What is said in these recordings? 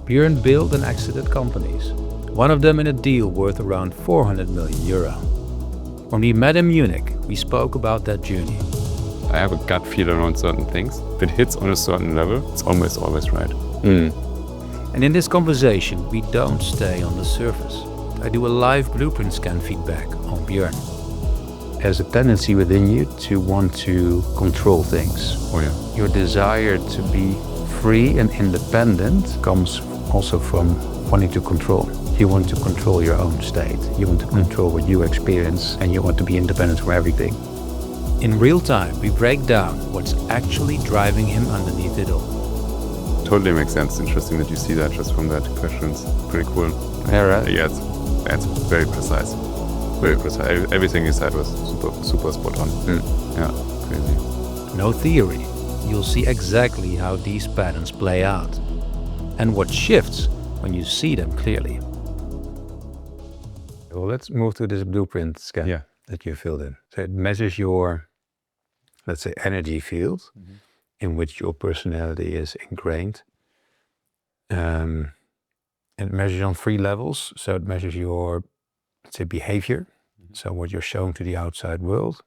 Björn built and exited companies, one of them in a deal worth around 400 million euro. When we met in Munich, we spoke about that journey. I have a gut feel around certain things. If it hits on a certain level, it's almost always right. And in this conversation, we don't stay on the surface. I do a live blueprint scan feedback on Björn. There's a tendency within you to want to control things. Oh yeah. Your desire to be free and independent comes also from wanting to control. You want to control your own state. You want to control what you experience, and you want to be independent from everything. In real time, we break down what's actually driving him underneath it all. Totally makes sense. Interesting that you see that just from that question. It's pretty cool. Yeah, right? Yeah, it's very precise. Very precise. Everything you said was super spot on. Yeah, crazy. No theory. You'll see exactly how these patterns play out and what shifts when you see them clearly. Well, let's move to this blueprint scan that you filled in. So it measures your, let's say, energy field in which your personality is ingrained. It measures on 3 levels. So it measures your, let's say, behavior. So what you're showing to the outside world.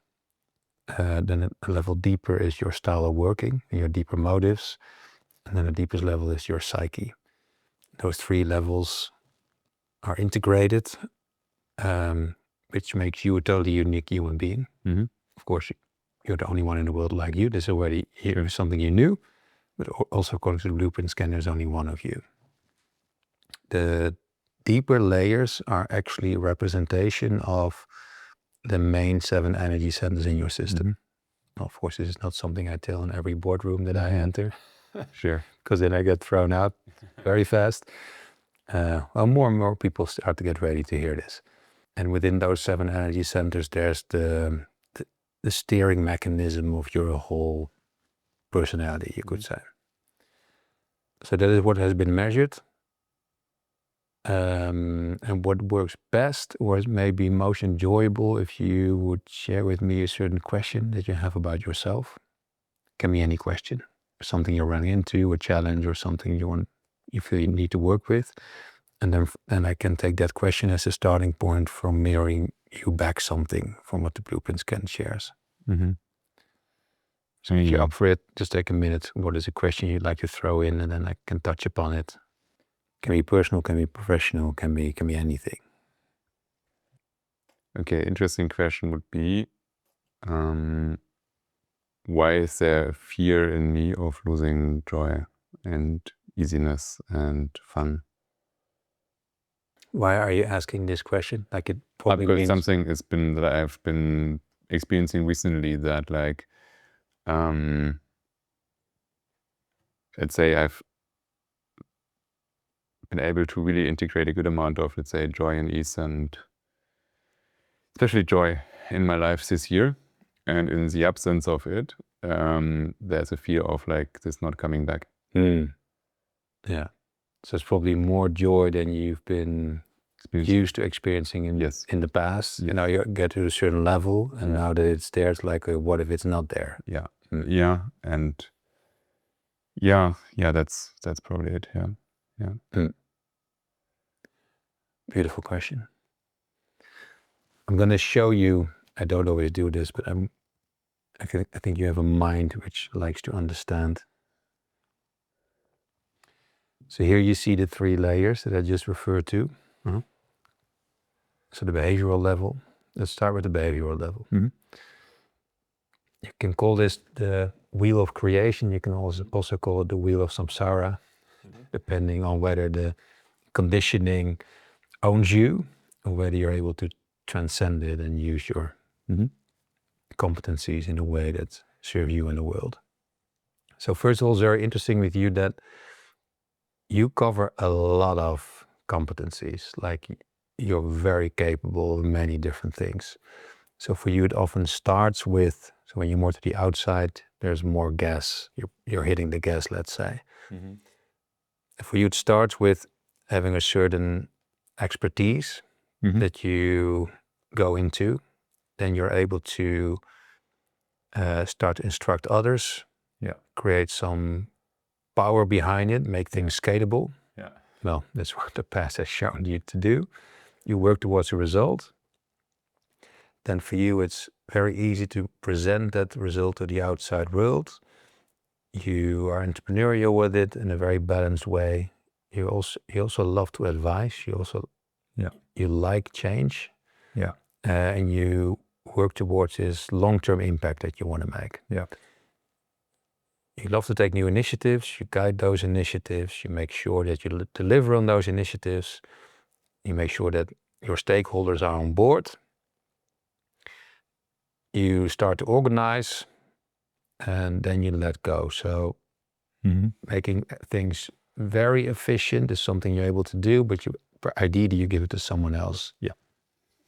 Then a level deeper is your style of working and your deeper motives. And then the deepest level is your psyche. Those 3 levels are integrated, which makes you a totally unique human being. Of course, you're the only one in the world like you. This is already something you knew, but also according to the blueprint scan, there's only one of you. The deeper layers are actually a representation of the main 7 energy centers in your system. Of course, this is not something I tell in every boardroom that I enter. Sure. Because then I get thrown out very fast. Well, more and more people start to get ready to hear this. And within those 7 energy centers, there's the steering mechanism of your whole personality, you could say. So that is what has been measured. And what works best, or maybe most enjoyable, if you would share with me a certain question that you have about yourself. Can be any question, something you're running into, a challenge, or something you feel you need to work with. And then I can take that question as a starting point from mirroring you back something from what the blueprint scan shares. So if you're up for it, just take a minute. What is a question you'd like to throw in, and then I can touch upon it. Can be personal, can be professional, can be anything. Okay, interesting question would be, why is there a fear in me of losing joy and easiness and fun? Why are you asking this question? Like, it probably because means something has been that I've been experiencing recently, that like, let's say I've been able to really integrate a good amount of, let's say, joy and ease, and especially joy in my life this year. And in the absence of it, there's a fear of like this not coming back. Yeah. So it's probably more joy than you've been used to experiencing in the past. You know, you get to a certain level, and now that it's there, it's like, what if it's not there? Yeah. And that's probably it. Beautiful question. I'm going to show you, I don't always do this, but I think you have a mind which likes to understand. So here you see the 3 layers that I just referred to. So the behavioral level. Let's start with the behavioral level. You can call this the wheel of creation. You can also call it the wheel of samsara, depending on whether the conditioning owns you or whether you're able to transcend it and use your competencies in a way that serve you in the world. So first of all, it's very interesting with you that you cover a lot of competencies. Like, you're very capable of many different things. So for you, it often starts with, so when you're more to the outside, there's more gas. You're hitting the gas, let's say. For you, it starts with having a certain expertise that you go into. Then you're able to start to instruct others, create some power behind it, make things scalable. well, that's what the past has shown you to do. You work towards a result. Then for you, it's very easy to present that result to the outside world. You are entrepreneurial with it in a very balanced way. You also love to advise. You like change. Yeah. And you work towards this long-term impact that you want to make. Yeah. You love to take new initiatives. You guide those initiatives. You make sure that you deliver on those initiatives. You make sure that your stakeholders are on board. You start to organize, and then you let go. So making things very efficient is something you're able to do, but ideally you give it to someone else. Yeah.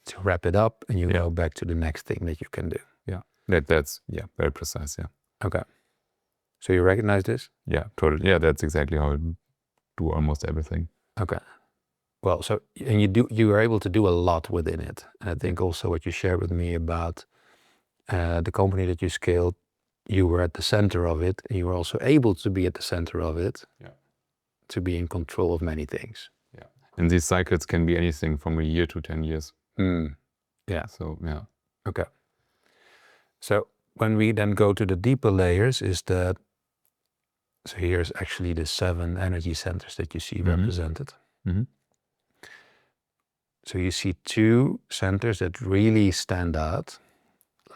To wrap it up, and you go back to the next thing that you can do. Yeah. That's very precise. Yeah. Okay. So you recognize this? Yeah, totally. Yeah, that's exactly how I do almost everything. Okay. Well, so, and you are able to do a lot within it. And I think also what you shared with me about the company that you scaled, you were at the center of it, and you were also able to be at the center of it, to be in control of many things. Yeah. And these cycles can be anything from a year to 10 years. Yeah. So, yeah. Okay. So when we then go to the deeper layers so here's actually the 7 energy centers that you see represented. So you see 2 centers that really stand out,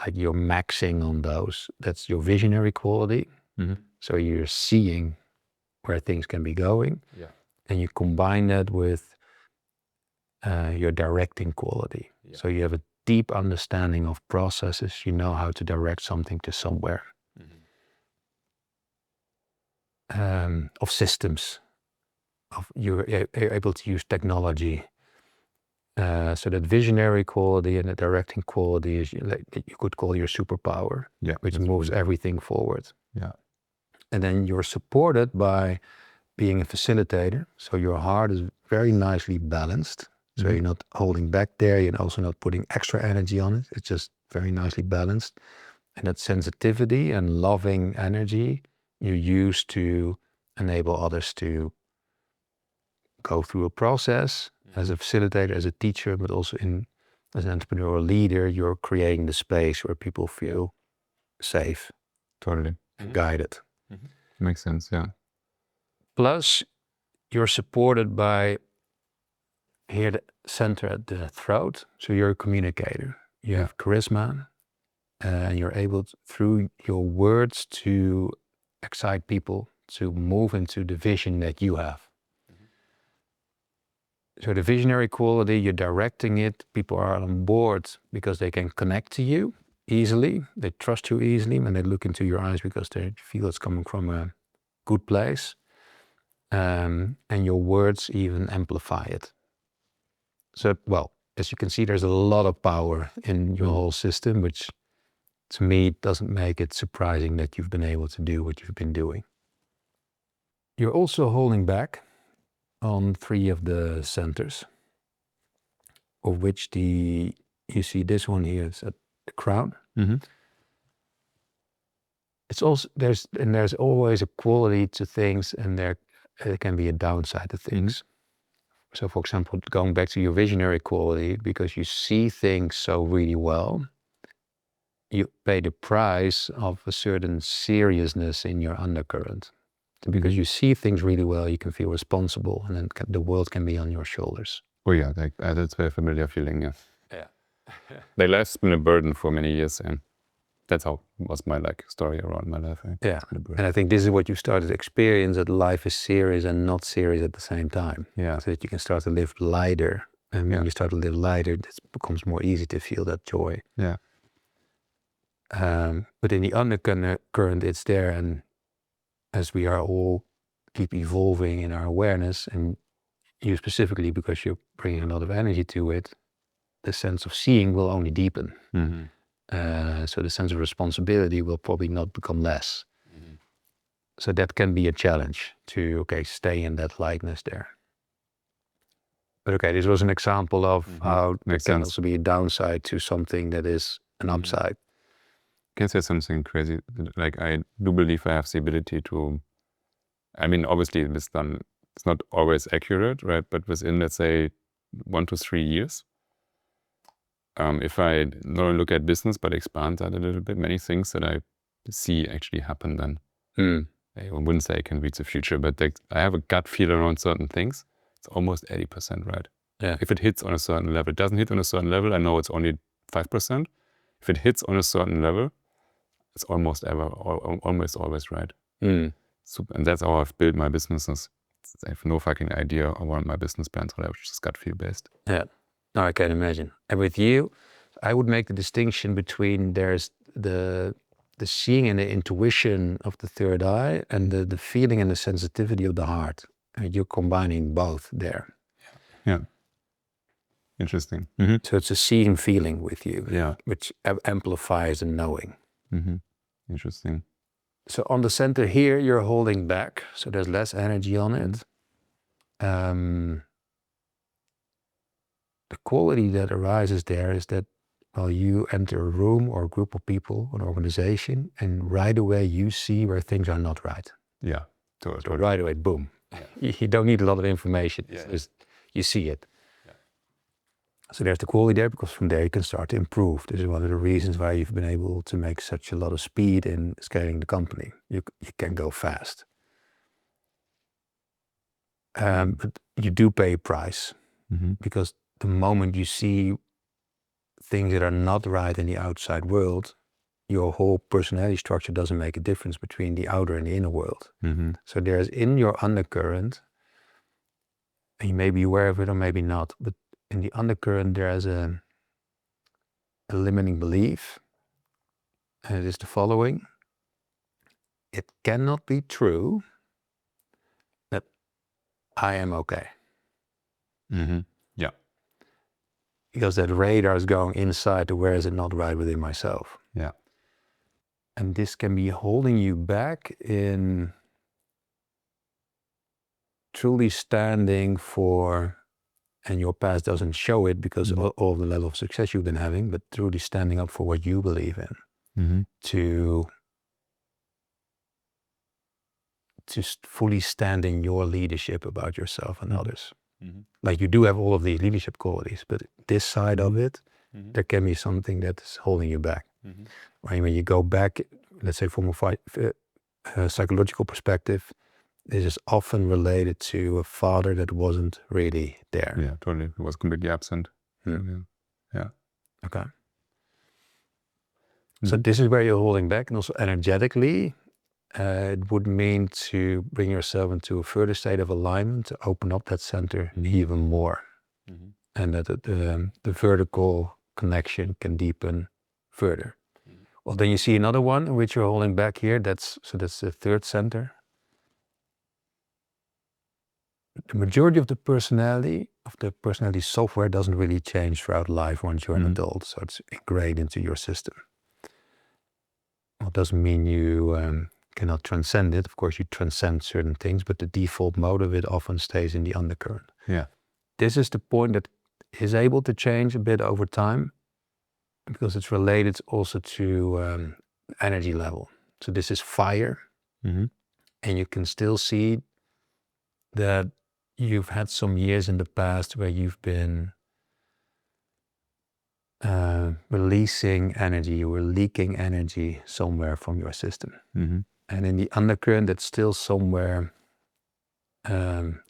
like you're maxing on those. That's your visionary quality. So you're seeing where things can be going. Yeah. And you combine that with your directing quality. Yeah. So you have a deep understanding of processes. You know how to direct something to somewhere. Of systems. You're able to use technology. So that visionary quality and the directing quality is you could call your superpower, which moves everything forward. Yeah. And then you're supported by being a facilitator. So your heart is very nicely balanced. So you're not holding back there. You're also not putting extra energy on it. It's just very nicely balanced. And that sensitivity and loving energy you use to enable others to go through a process as a facilitator, as a teacher, but also as an entrepreneurial leader. You're creating the space where people feel safe, totally, and guided. Makes sense. Yeah. Plus, you're supported by here the center at the throat. So you're a communicator. You have charisma, and you're able through your words to excite people to move into the vision that you have. So the visionary quality, you're directing it, people are on board because they can connect to you easily, they trust you easily, and they look into your eyes because they feel it's coming from a good place. And your words even amplify it. So, well, as you can see, there's a lot of power in your whole system, which to me doesn't make it surprising that you've been able to do what you've been doing. You're also holding back on 3 of the centers, of which you see this one here is at the crown. It's also there's always a quality to things, and there can be a downside to things. So, for example, going back to your visionary quality, because you see things so really well, you pay the price of a certain seriousness in your undercurrent. Because you see things really well, you can feel responsible, and then the world can be on your shoulders. Oh yeah, that's a very familiar feeling. Yeah. Like life's been a burden for many years, and that's how was my story around my life. Yeah, and I think this is what you started to experience, that life is serious and not serious at the same time. Yeah. So that you can start to live lighter, and when you start to live lighter, it becomes more easy to feel that joy. Yeah. But in the undercurrent, it's there, and as we are all keep evolving in our awareness, and you specifically because you're bringing a lot of energy to it, the sense of seeing will only deepen. So the sense of responsibility will probably not become less. So that can be a challenge to, stay in that lightness there. But this was an example of how there can also be a downside to something that is an upside. Can I say something crazy? Like I do believe I have the ability to, I mean, obviously with some it's not always accurate, right? But within, let's say, 1 to 3 years, if I not only look at business but expand that a little bit, many things that I see actually happen then. I wouldn't say I can read the future, but I have a gut feel around certain things. It's almost 80% right. Yeah. If it hits on a certain level, it doesn't hit on a certain level, I know it's only 5%. If it hits on a certain level, it's almost always right. Super. And that's how I've built my businesses. I have no fucking idea around my business plans, but I just gut feel based. Yeah, no, I can imagine. And with you, I would make the distinction between there's the seeing and the intuition of the third eye and the feeling and the sensitivity of the heart. And you're combining both there. Yeah. Interesting. So it's a seeing feeling with you, Yeah. which amplifies the knowing. Interesting. So on the center here, you're holding back, so there's less energy on it. The quality that arises there is that while you enter a room or a group of people, an organization, and right away you see where things are not right. Yeah. So right away, boom. Yeah. You don't need a lot of information. Yeah. Just, you see it. Yeah. So there's the quality there, because from there you can start to improve. This is one of the reasons why you've been able to make such a lot of speed in scaling the company. You can go fast. But you do pay a price, because the moment you see things that are not right in the outside world, your whole personality structure doesn't make a difference between the outer and the inner world. So there's in your undercurrent, and you may be aware of it or maybe not, but in the undercurrent there's a limiting belief, and it is the following: it cannot be true that I am okay. Yeah. Because that radar is going inside to where is it not right within myself. Yeah. And this can be holding you back in truly standing for, and your past doesn't show it because of all the level of success you've been having, but truly standing up for what you believe in, to fully stand in your leadership about yourself and others. Like, you do have all of these leadership qualities, but this side of it, there can be something that's holding you back. Right? When you go back, let's say from a psychological perspective, this is often related to a father that wasn't really there. Yeah, totally. He was completely absent. Yeah. Okay. So this is where you're holding back, and also energetically, it would mean to bring yourself into a further state of alignment, to open up that center even more, and that the vertical connection can deepen further. Well, then you see another one which you're holding back here. That's the third center. The majority of the personality software doesn't really change throughout life once you're an adult, so it's ingrained into your system. Well, it doesn't mean you cannot transcend it. Of course, you transcend certain things, but the default mode of it often stays in the undercurrent. Yeah. This is the point that is able to change a bit over time, because it's related also to energy level. So this is fire, and you can still see that you've had some years in the past where you've been releasing energy, you were leaking energy somewhere from your system. And in the undercurrent, that's still somewhere,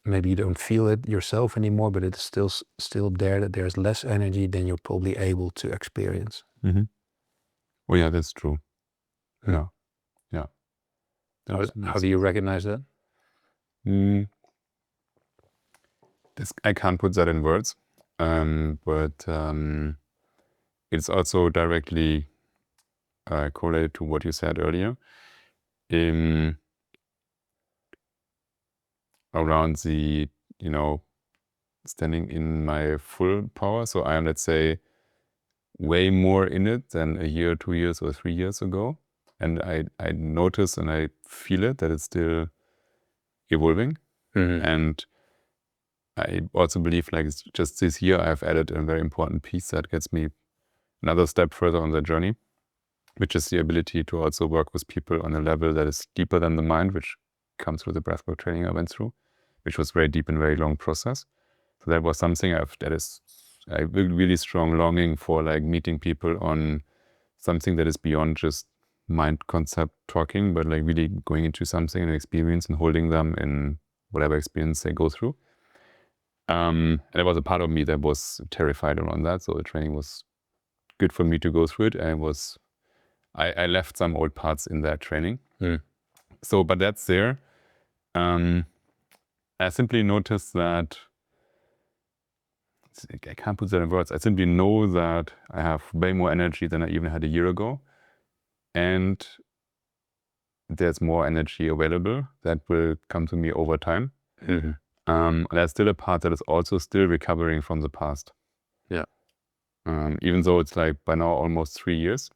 maybe you don't feel it yourself anymore, but it's still there, that there's less energy than you're probably able to experience. Well, yeah, that's true. Yeah. How do you recognize that? I can't put that in words, but it's also directly correlated to what you said earlier. Around the, standing in my full power. So I am, let's say, way more in it than a year, 2 years, or 3 years ago. And I notice and I feel it, that it's still evolving. And I also believe, like, just this year I've added a very important piece that gets me another step further on the journey, which is the ability to also work with people on a level that is deeper than the mind, which comes through the breathwork training I went through, which was very deep and very long process. So that was something I really strong longing for, like meeting people on something that is beyond just mind concept talking, but like really going into something and experience and holding them in whatever experience they go through. And there was a part of me that was terrified around that. So the training was good for me to go through it. And I left some old parts in that training. So, but that's there. I simply noticed that, I can't put that in words. I simply know that I have way more energy than I even had a year ago. And there's more energy available that will come to me over time. There's still a part that is also still recovering from the past. Yeah. Even though it's like by now almost 3 years,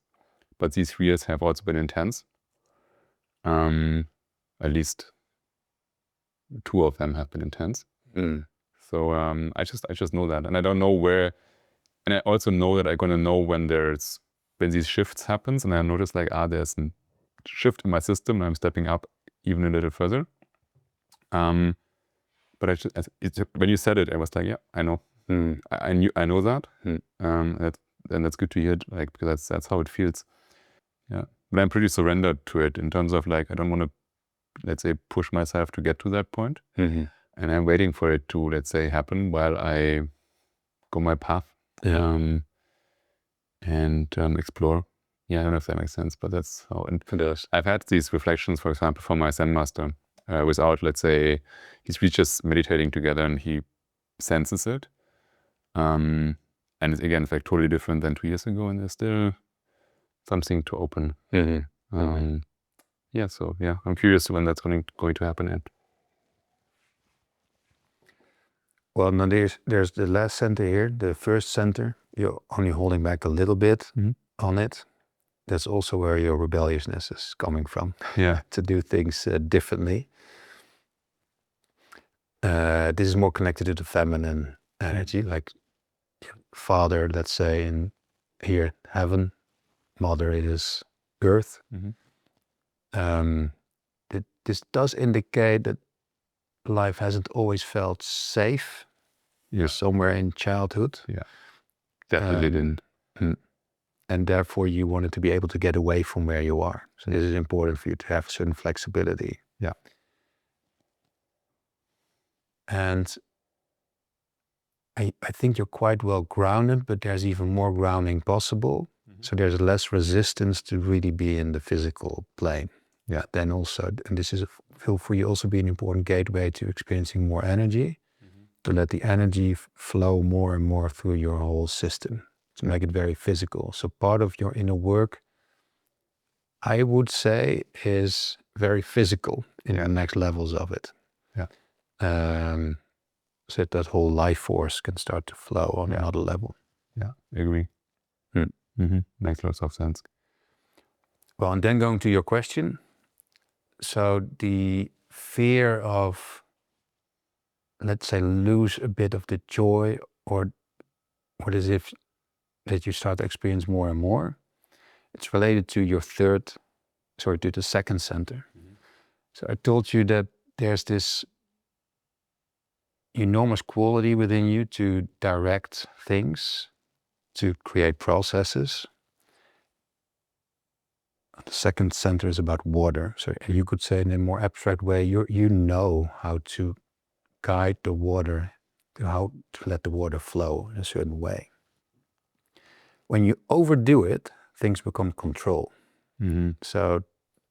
but these 3 years have also been intense. At least 2 of them have been intense. So I just know that, and I don't know where. And I also know that I'm gonna know when these shifts happens, and I notice like there's a shift in my system, and I'm stepping up even a little further. But when you said it, I was like, yeah, I know. I know that. And that's good to hear, like, because that's how it feels. Yeah, but I'm pretty surrendered to it in terms of like I don't want to, let's say, push myself to get to that point. And I'm waiting for it to, let's say, happen while I go my path. And explore. Yeah, I don't know if that makes sense, but that's how. And It does. I've had these reflections, for example, from my Zen master, without, let's say, we just meditating together and he senses it. And again, it's like totally different than 2 years ago, and there's still something to open. Yeah, so yeah, I'm curious when that's going to happen. And Well, now there's the last center here, the first center. You're only holding back a little bit on it. That's also where your rebelliousness is coming from. Yeah. To do things differently. This is more connected to the feminine energy, like father, let's say, in here, heaven. Mother is earth. This does indicate that life hasn't always felt safe. Yeah. Somewhere in childhood. Yeah. Definitely didn't. And therefore you wanted to be able to get away from where you are. So this is important for you to have certain flexibility. Yeah. And I think you're quite well grounded, but there's even more grounding possible. So there's less resistance to really be in the physical plane. Yeah. Then also, and this will for you also be an important gateway to experiencing more energy, to let the energy flow more and more through your whole system, to make it very physical. So part of your inner work, I would say, is very physical in the next levels of it. Yeah. So that whole life force can start to flow on another level. Yeah, I agree. Makes lots of sense. Well, and then going to your question. So the fear of, let's say, lose a bit of the joy, or what is it that you start to experience more and more? It's related to to the second center. So I told you that there's this enormous quality within you to direct things, to create processes. The second center is about water. So you could say in a more abstract way, you know how to guide the water, how to let the water flow in a certain way. When you overdo it, things become control. So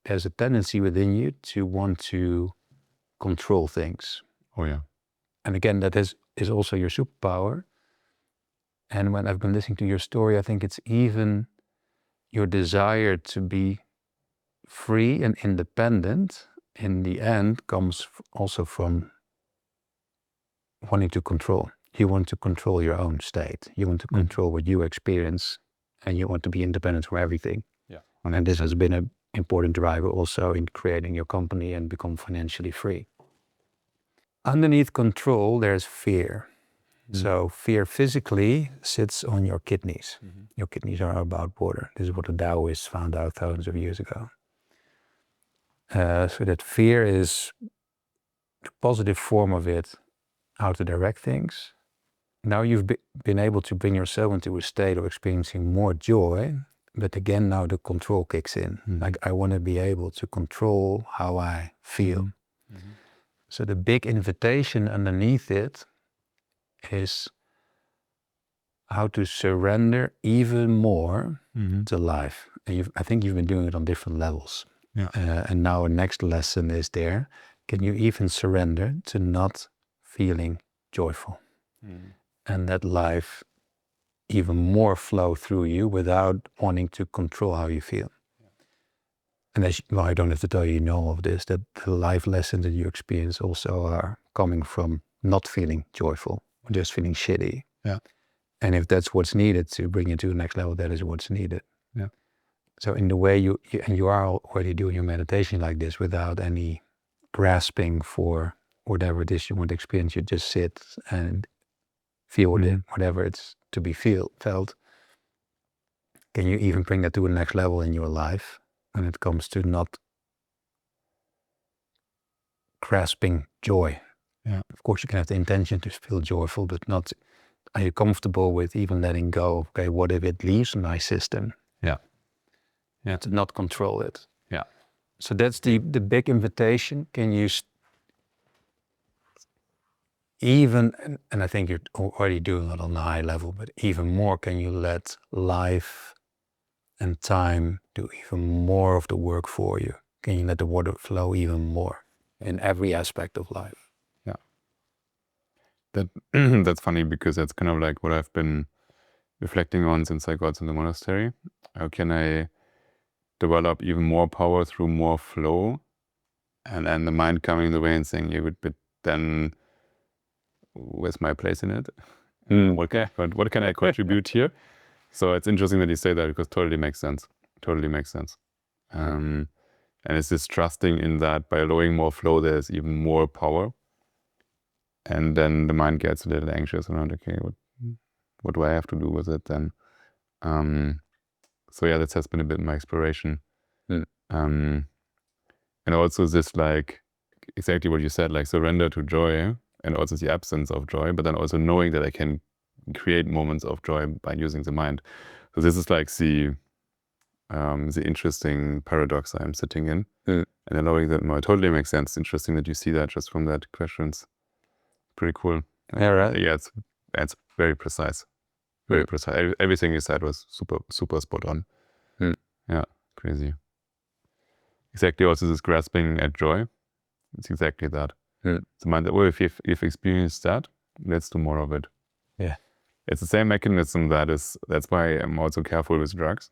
there's a tendency within you to want to control things. Oh yeah. And again, that is also your superpower. And when I've been listening to your story, I think it's even your desire to be free and independent in the end comes also from wanting to control. You want to control your own state. You want to control what you experience, and you want to be independent from everything. Yeah. And this has been an important driver also in creating your company and become financially free. Underneath control, there's fear. So fear physically sits on your kidneys. Your kidneys are about water. This is what the Taoists found out thousands of years ago. So that fear is the positive form of it, how to direct things. Now you've been able to bring yourself into a state of experiencing more joy, but again, now the control kicks in. Like I want to be able to control how I feel. So the big invitation underneath it is how to surrender even more to life. And I think you've been doing it on different levels. And now a next lesson is there. Can you even surrender to not feeling joyful? And let life even more flow through you without wanting to control how you feel. And I don't have to tell you, you know all of this, that the life lessons that you experience also are coming from not feeling joyful, or just feeling shitty. And if that's what's needed to bring you to the next level, that is what's needed. So in the way you are already doing your meditation like this without any grasping for whatever it is you want to experience, you just sit and feel whatever it's to be felt. Can you even bring that to the next level in your life when it comes to not grasping joy? Of course, you can have the intention to feel joyful, but not. Are you comfortable with even letting go? Okay, what if it leaves my system? To not control it. So that's the big invitation. Can you even, and I think you're already doing it on a high level, but even more, can you let life and time do even more of the work for you? Can you let the water flow even more in every aspect of life? That's funny because that's kind of like what I've been reflecting on since I got to the monastery. How can I develop even more power through more flow? And then the mind coming in the way and saying, yeah, but then where's my place in it? What can I contribute here? So it's interesting that you say that because totally makes sense. And it's this trusting in that by allowing more flow, there's even more power. And then the mind gets a little anxious around, okay, what do I have to do with it then? So yeah, that has been a bit my exploration. And also this like, exactly what you said, like surrender to joy and also the absence of joy, but then also knowing that I can create moments of joy by using the mind. So this is like the interesting paradox I'm sitting in. And allowing that more. It totally makes sense. Interesting that you see that just from that questions. Pretty cool. Right. Yeah, it's very precise. Very precise. Everything you said was super spot on. Yeah, crazy. Exactly. Also, this grasping at joy. It's exactly that. The mind that, well, if you've experienced that, let's do more of it. It's the same mechanism that's why I'm also careful with drugs,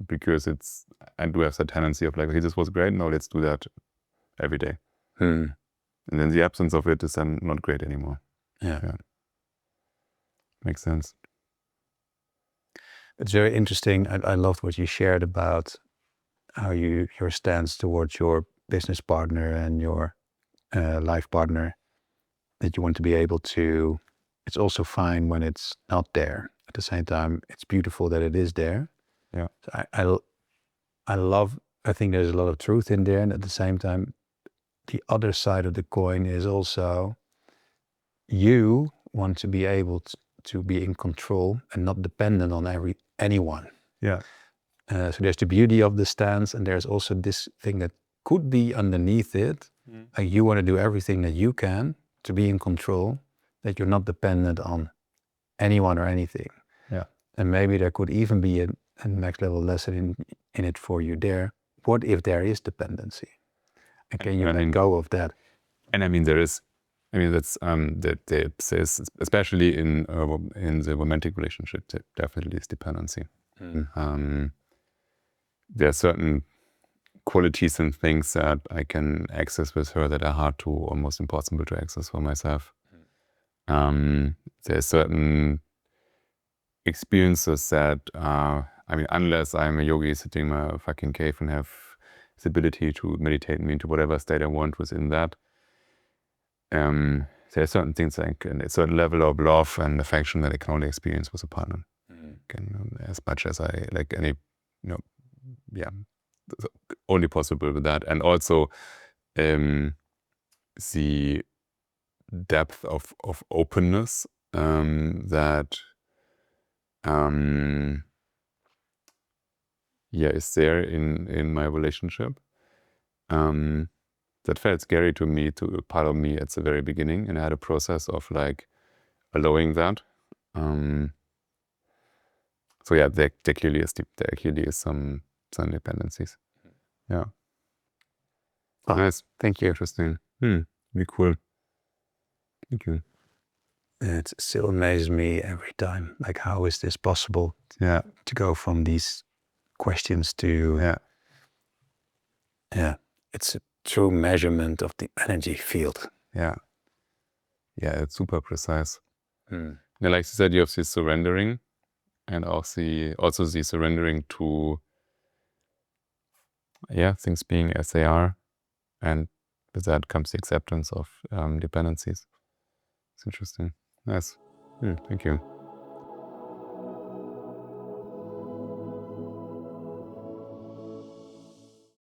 because I do have that tendency of like, okay, this was great. No, let's do that every day. And then the absence of it is then not great anymore. Makes sense. It's very interesting. I loved what you shared about how your stance towards your business partner and your life partner, that you want to be able to, it's also fine when it's not there. At the same time, it's beautiful that it is there. So I think there's a lot of truth in there. And at the same time, the other side of the coin is also you want to be able to be in control and not dependent on anyone. So there's the beauty of the stance, and there's also this thing that could be underneath it. Like you want to do everything that you can to be in control, that you're not dependent on anyone or anything. And maybe there could even be a next level lesson in it for you there. What if there is dependency? And can you let go of that? And I mean, that's that says, especially in the romantic relationship, there definitely is dependency. There are certain qualities and things that I can access with her that are hard to, almost impossible to access for myself. There are certain experiences that, unless I'm a yogi sitting in my fucking cave and have the ability to meditate me into whatever state I want within that, there are certain things like a certain level of love and affection that I can only experience with a partner. As much as I like any, only possible with that. And also the depth of openness that is there in my relationship. That felt scary to me, to a part of me at the very beginning, and I had a process of like allowing that. So yeah, there clearly is some dependencies. Yeah. Oh, Nice. thank you. Interesting. Be cool. Thank you. It still amazes me every time. Like, how is this possible? Yeah. To go from these questions to it's a true measurement of the energy field. Yeah, it's super precise. Yeah, like you said, you have this surrendering, and also the surrendering to things being as they are, and with that comes the acceptance of dependencies. It's interesting. Nice. Thank you.